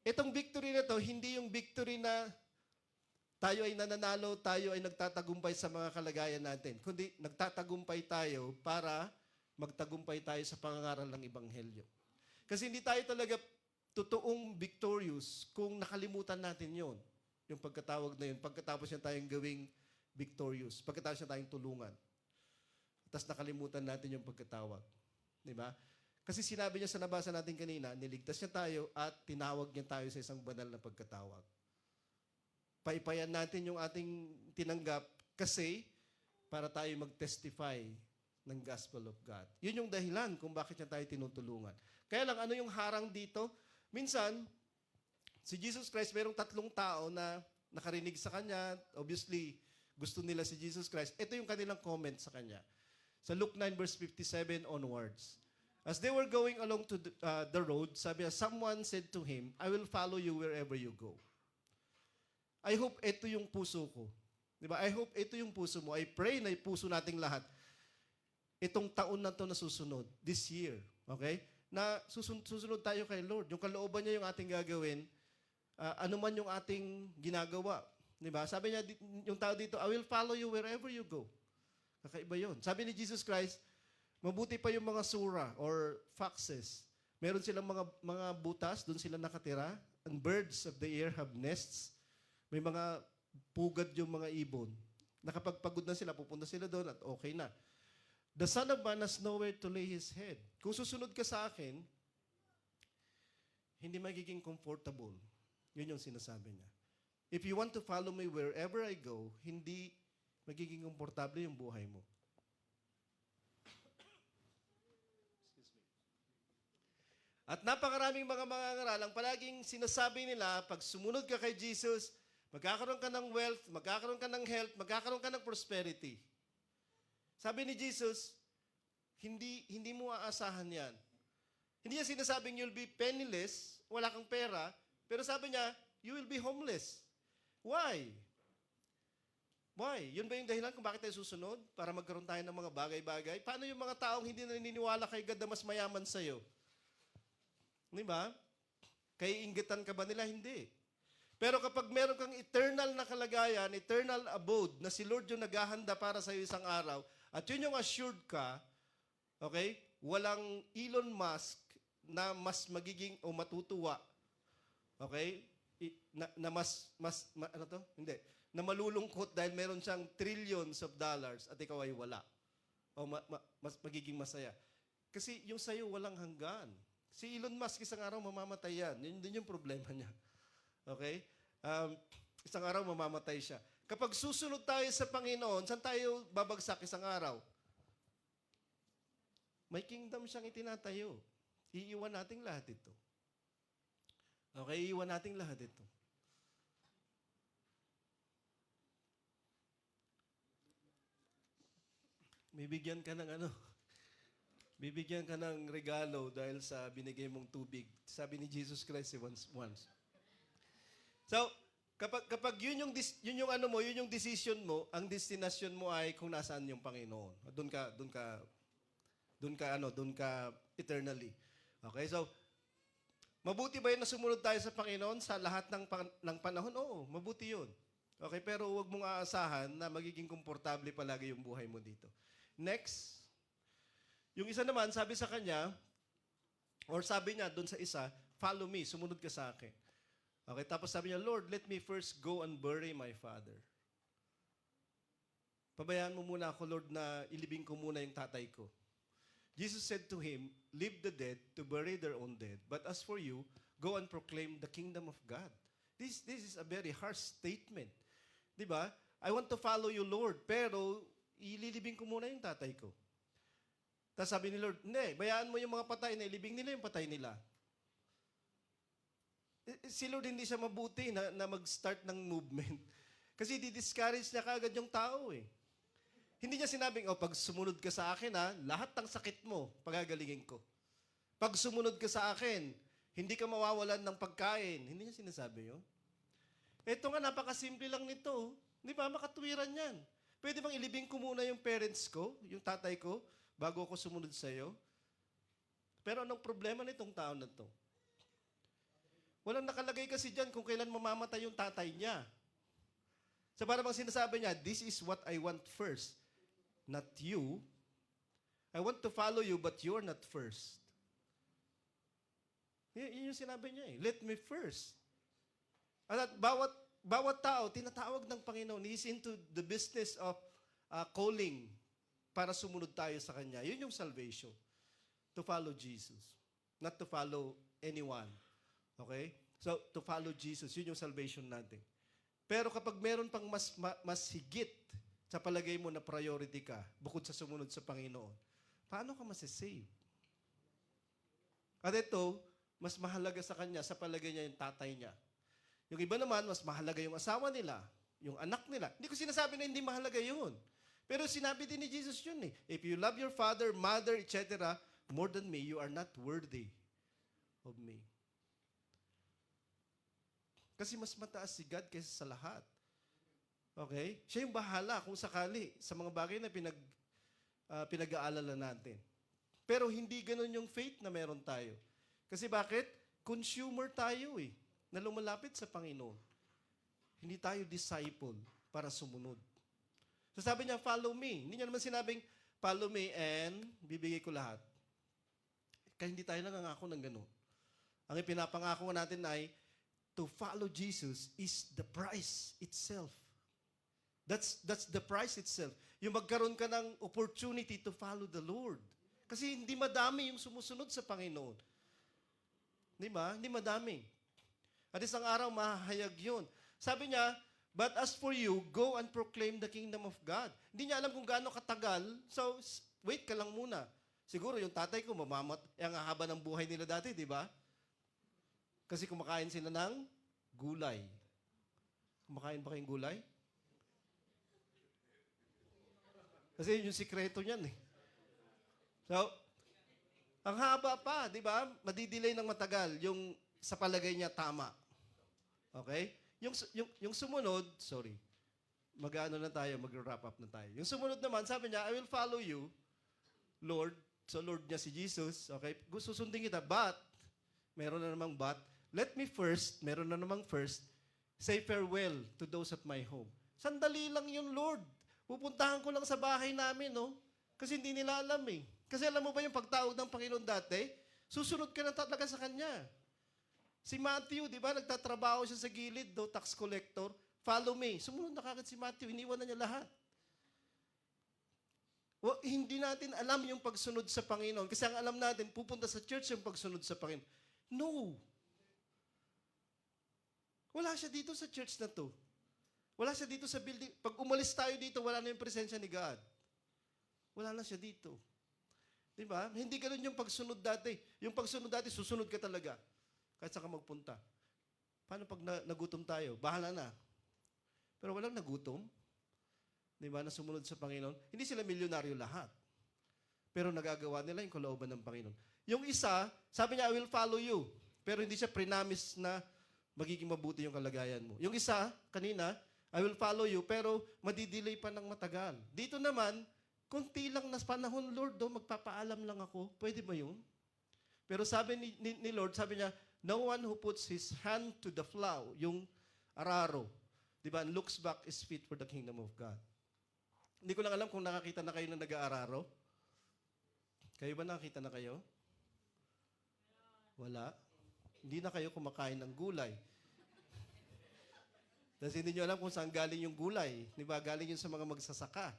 Itong victory na to, hindi yung victory na tayo ay nananalo, tayo ay nagtatagumpay sa mga kalagayan natin. Kundi nagtatagumpay tayo para magtagumpay tayo sa pangangaral ng Ebanghelyo. Kasi hindi tayo talaga totoong victorious kung nakalimutan natin yon, yung pagkatawag na yun, pagkatapos niya tayong gawing victorious, pagkatapos niya tayong tulungan. Tapos nakalimutan natin yung pagkatawag. Di ba? Kasi sinabi niya sa nabasa natin kanina, niligtas niya tayo at tinawag niya tayo sa isang banal na pagkatawag. Paipayan natin yung ating tinanggap kasi para tayo mag-testify ng gospel of God. Yun yung dahilan kung bakit niya tayo tinutulungan. Kaya lang, ano yung harang dito? Minsan, si Jesus Christ, mayroong 3 tao na nakarinig sa Kanya. Obviously, gusto nila si Jesus Christ. Ito yung kanilang comment sa Kanya. Sa Luke 9 verse 57 onwards. As they were going along to the road, sabi niya, someone said to him, I will follow you wherever you go. I hope ito yung puso ko. Diba? I hope ito yung puso mo. I pray na yung puso nating lahat. Itong taon na to na susunod, this year, okay? Na susunod tayo kay Lord. Yung kalooban niya yung ating gagawin, ano man yung ating ginagawa. Diba? Sabi niya, yung tao dito, I will follow you wherever you go. Kakaiba yun. Sabi ni Jesus Christ, mabuti pa yung mga sura or foxes. Meron silang mga butas, doon sila nakatira. And birds of the air have nests. May mga pugad yung mga ibon. Nakapagpagod na sila, pupunta sila doon at okay na. The Son of Man has nowhere to lay His head. Kung susunod ka sa akin, hindi magiging comfortable. Yun yung sinasabi niya. If you want to follow me wherever I go, hindi magiging komportable yung buhay mo. At napakaraming mga ngaralang palaging sinasabi nila, pag sumunod ka kay Jesus, magkakaroon ka ng wealth, magkakaroon ka ng health, magkakaroon ka ng prosperity. Sabi ni Jesus, hindi mo aasahan yan. Hindi niya sinasabing you'll be penniless, wala kang pera, pero sabi niya, you will be homeless. Why? Why? Yun ba yung dahilan kung bakit tayo susunod? Para magkaroon tayo ng mga bagay-bagay? Paano yung mga taong hindi naniniwala kay God na mas mayaman sa'yo? Di ba? Kaya inggitan ka ba nila? Hindi. Pero kapag meron kang eternal na kalagayan, eternal abode, na si Lord yung naghahanda para sa'yo isang araw, at yun yung assured ka, okay, walang Elon Musk na mas magiging o matutuwa, okay, na malulungkot dahil meron siyang trillions of dollars at ikaw ay wala. O mas magiging masaya. Kasi yung sa'yo walang hanggan. Si Elon Musk isang araw mamamatay yan. Yun din yung problema niya. Okay? Isang araw mamamatay siya. Kapag susunod tayo sa Panginoon, saan tayo babagsak isang araw? May kingdom siyang itinatayo. Iiwan natin lahat ito. Okay, iiwan natin lahat ito. Bibigyan ka ng bibigyan ka ng regalo dahil sa binigay mong tubig. Sabi ni Jesus Christ once. So, kapag yun yung decision mo, ang destination mo ay kung nasaan yung Panginoon. Doon ka eternally. Okay, so mabuti ba yun na sumunod tayo sa Panginoon sa lahat ng panahon? Oo, mabuti yun. Okay, pero huwag mong aasahan na magiging komportable palagi yung buhay mo dito. Next, yung isa naman, sabi sa kanya, or sabi niya doon sa isa, follow me, sumunod ka sa akin. Okay, tapos sabi niya, Lord, let me first go and bury my father. Pabayaan mo muna ako, Lord, na ilibing ko muna yung tatay ko. Jesus said to him, leave the dead to bury their own dead. But as for you, go and proclaim the kingdom of God. This is a very harsh statement. Di ba? I want to follow you, Lord, pero ililibing ko muna yung tatay ko. Tapos sabi ni Lord, hindi, bayaan mo yung mga patay na ilibing nila yung patay nila. Si Lord hindi siya mabuti na mag-start ng movement. Kasi di-discourage niya kaagad yung tao eh. Hindi niya sinabing, pag sumunod ka sa akin, lahat ng sakit mo, pagagalingin ko. Pag sumunod ka sa akin, hindi ka mawawalan ng pagkain. Hindi niya sinasabi yun. Ito nga, napakasimple lang nito. Di ba? Makatwiran yan. Pwede bang ilibing ko muna yung parents ko, yung tatay ko, bago ako sumunod sa iyo? Pero anong problema nitong tao na to? Walang nakalagay kasi dyan kung kailan mamamatay yung tatay niya. So para bang sinasabi niya, this is what I want first. Not you. I want to follow you, but you're not first. Yun yung sinabi niya eh. Let me first. At bawat tao, tinatawag ng Panginoon, He's into the business of calling para sumunod tayo sa Kanya. Yun yung salvation. To follow Jesus. Not to follow anyone. Okay? So, to follow Jesus, yun yung salvation natin. Pero kapag meron pang mas higit sa palagay mo na priority ka, bukod sa sumunod sa Panginoon, paano ka masisave? At ito, mas mahalaga sa kanya, sa palagay niya yung tatay niya. Yung iba naman, mas mahalaga yung asawa nila, yung anak nila. Hindi ko sinasabi na hindi mahalaga yun. Pero sinabi din ni Jesus yun eh. If you love your father, mother, etc., more than me, you are not worthy of me. Kasi mas mataas si God kaysa sa lahat. Okay? Siya yung bahala kung sakali sa mga bagay na pinag-aalala natin. Pero hindi ganun yung faith na meron tayo. Kasi bakit? Consumer tayo eh, na lumalapit sa Panginoon. Hindi tayo disciple para sumunod. So sabi niya, follow me. Hindi niya naman sinabing, follow me and bibigay ko lahat. Kaya hindi tayo nangangako ng gano'n. Ang ipinapangako natin ay, to follow Jesus is the price itself. That's the price itself. Yung magkaroon ka ng opportunity to follow the Lord. Kasi hindi madami yung sumusunod sa Panginoon. Di ba? Hindi madami. At isang araw, mahahayag yun. Sabi niya, but as for you, go and proclaim the kingdom of God. Hindi niya alam kung gaano katagal, so wait ka lang muna. Siguro yung tatay ko, ang haba ng buhay nila dati, di ba? Kasi kumakain sila ng gulay. Kumakain ba kayong gulay? Kasi yun yung sikreto niyan eh. So, ang haba pa, di ba? Madidelay ng matagal. Yung sa palagay niya, tama. Okay? Yung sumunod, sorry, mag-ano na tayo, mag-wrap up na tayo. Yung sumunod naman, sabi niya, I will follow you, Lord. So, Lord niya si Jesus. Okay? Susundin kita, but, meron na namang but, let me first, meron na namang first, say farewell to those at my home. Sandali lang yun, Lord. Pupuntahan ko lang sa bahay namin, no? Kasi hindi nila alam eh. Kasi alam mo ba yung pagtawag ng Panginoon dati? Susunod ka na talaga sa Kanya. Si Matthew, di ba, nagtatrabaho siya sa gilid, tax collector. Follow me. Sumunod na kagad si Matthew, iniwan na niya lahat. Well, hindi natin alam yung pagsunod sa Panginoon. Kasi ang alam natin, pupunta sa church yung pagsunod sa Panginoon. No. Wala siya dito sa church na to. Wala siya dito sa building. Pag umalis tayo dito, wala na yung presensya ni God. Wala na siya dito. Di ba? Hindi ganun yung pagsunod dati. Yung pagsunod dati, susunod ka talaga. Kahit saan ka magpunta. Paano pag nagutom tayo? Bahala na. Pero walang nagutom. Di ba? Na sumunod sa Panginoon. Hindi sila milyonaryo lahat. Pero nagagawa nila yung kalooban ng Panginoon. Yung isa, sabi niya, I will follow you. Pero hindi siya pre-promise na magiging mabuti yung kalagayan mo. Yung isa, kanina, I will follow you, pero madidelay pa ng matagal. Dito naman, kunti lang na panahon, Lord, magpapaalam lang ako. Pwede ba yun? Pero sabi ni Lord, sabi niya, no one who puts his hand to the plow, yung araro, di ba, and looks back is fit for the kingdom of God. Hindi ko lang alam kung nakakita na kayo ng nag-aararo. Kayo ba nakakita na kayo? Wala. Hindi na kayo kumakain ng gulay. Kasi hindi nyo alam kung saan galing yung gulay. Di ba? Galing yun sa mga magsasaka.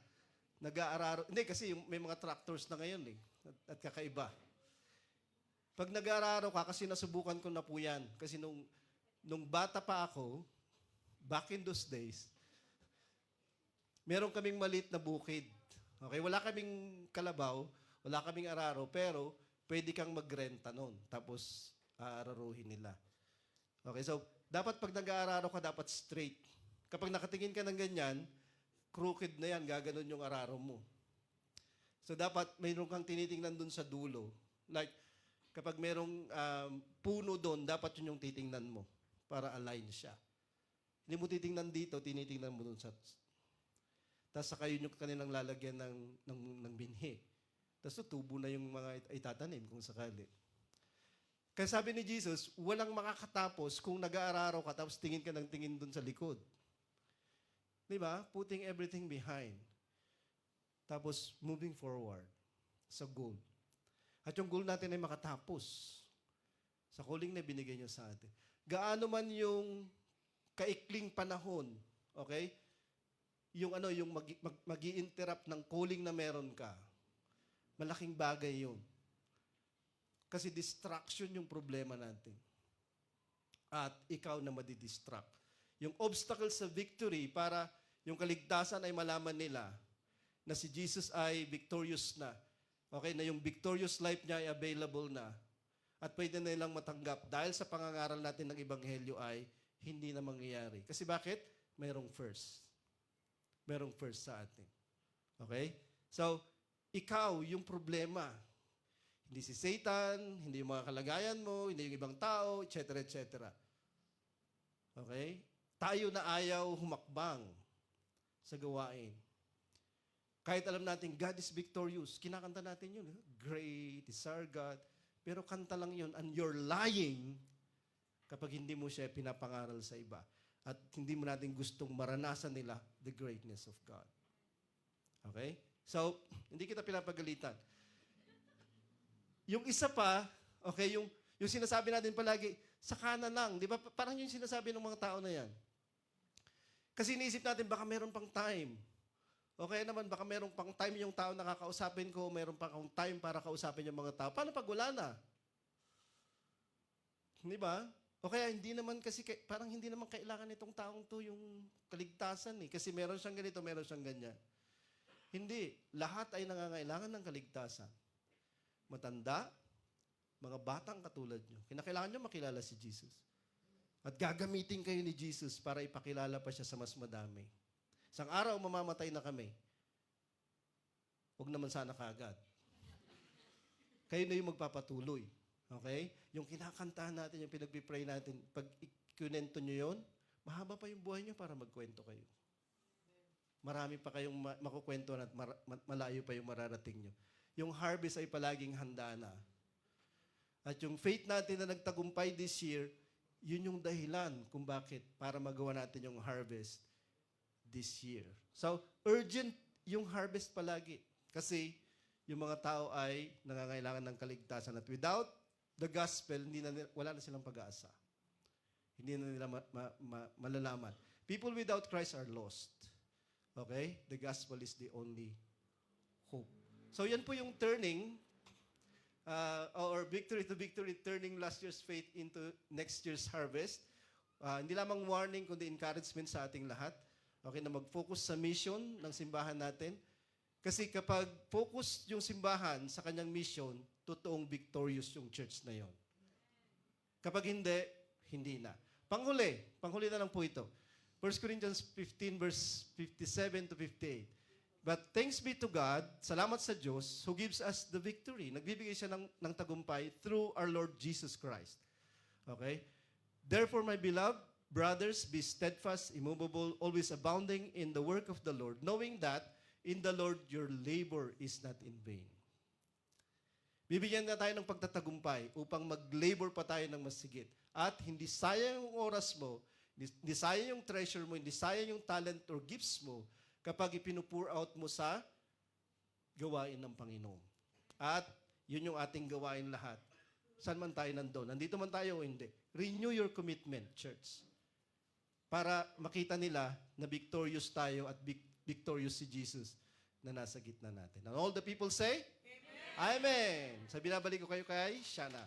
Nag-aararo. Hindi, kasi may mga tractors na ngayon eh. At kakaiba. Pag nag-aararo ka, kasi nasubukan ko na po yan. Kasi nung bata pa ako, back in those days, meron kaming maliit na bukid. Okay? Wala kaming kalabaw, wala kaming araro, pero pwede kang magrenta nun. Tapos, aararuhin nila. Okay, so, dapat pag nag-aararo ka, dapat straight. Kapag nakatingin ka ng ganyan, crooked na yan, gaganon yung araro mo. So, dapat mayroon kang tinitingnan dun sa dulo. Like, kapag mayroong puno dun, dapat yun yung titingnan mo para align siya. Hindi mo titingnan dito, tinitingnan mo dun sa... Tapos saka yun yung kanilang lalagyan ng binhi. Tapos tubo na yung mga itatanim kung sakali. Kaya sabi ni Jesus, walang makakatapos kung nag-aararo ka tapos tingin ka ng tingin dun sa likod. Di ba? Putting everything behind. Tapos moving forward sa goal. At yung goal natin ay makatapos sa calling na binigay niyo sa atin. Gaano man yung kaikling panahon, okay? Yung mag-i-interrupt ng calling na meron ka. Malaking bagay yun. Kasi distraction yung problema natin. At ikaw na madidistract. Yung obstacle sa victory para Yung kaligtasan ay malaman nila na si Jesus ay victorious na. Okay, na yung victorious life niya ay available na. At pwede na nilang matanggap dahil sa pangangaral natin ng Ebanghelyo ay hindi na mangyayari. Kasi bakit? Mayroong first. Mayroong first sa atin. Okay? So, ikaw yung problema. Hindi si Satan, hindi yung mga kalagayan mo, hindi yung ibang tao, etc., etc. Okay? Tayo na ayaw humakbang sa gawain. Kahit alam natin, God is victorious. Kinakanta natin yun. Great is our God. Pero kanta lang yun, and you're lying kapag hindi mo siya pinapangaral sa iba. At hindi mo natin gustong maranasan nila the greatness of God. Okay? So, hindi kita pinapagalitan. Yung isa pa, okay, yung sinasabi natin palagi, saka na lang. Di ba? Parang yung sinasabi ng mga tao na yan. Kasi iniisip natin, baka meron pang time. Okay naman, baka meron pang time yung tao na kakausapin ko, meron pang time para kausapin yung mga tao. Paano pag wala na? Di ba? O kaya hindi naman kasi, parang hindi naman kailangan itong taong to yung kaligtasan eh. Kasi meron siyang ganito, meron siyang ganyan. Hindi. Lahat ay nangangailangan ng kaligtasan. Matanda, mga batang katulad nyo. Kinakailangan nyo makilala si Jesus. At gagamitin kayo ni Jesus para ipakilala pa siya sa mas madami. Isang araw, mamamatay na kami. Huwag naman sana kaagad. Kayo na yung magpapatuloy. Okay? Yung kinakantahan natin, yung pinagpipray natin, pag ikunento nyo yun, mahaba pa yung buhay nyo para magkwento kayo. Marami pa kayong makukwento at malayo pa yung mararating nyo. Yung harvest ay palaging handa na. At yung faith natin na nagtagumpay this year, yun yung dahilan kung bakit para magawa natin yung harvest this year. So, urgent yung harvest palagi. Kasi yung mga tao ay nangangailangan ng kaligtasan. At without the gospel, wala na silang pag-asa. Hindi na nila malalaman. People without Christ are lost. Okay? The gospel is the only hope. So, yan po yung turning, or victory to victory, turning last year's faith into next year's harvest. Hindi lamang warning, kundi encouragement sa ating lahat. Okay, na mag-focus sa mission ng simbahan natin. Kasi kapag focus yung simbahan sa kanyang mission, totoong victorious yung church na yon. Kapag hindi, hindi na. Panghuli na lang po ito. 1 Corinthians 15 verse 57 to 58. But thanks be to God, salamat sa Diyos, who gives us the victory. Nagbibigay siya ng tagumpay through our Lord Jesus Christ. Okay? Therefore, my beloved brothers, be steadfast, immovable, always abounding in the work of the Lord, knowing that in the Lord your labor is not in vain. Bibigyan na tayo ng pagtatagumpay upang mag-labor pa tayo ng masigit. At hindi sayang yung oras mo, hindi sayang yung treasure mo, hindi sayang yung talent or gifts mo, kapag ipinu-pour out mo sa gawain ng Panginoon. At yun yung ating gawain lahat. Saan man tayo nandun? Nandito man tayo o hindi. Renew your commitment, church. Para makita nila na victorious tayo at victorious si Jesus na nasa gitna natin. And all the people say? Amen. Amen. So binabalik ko kayo kay Shana.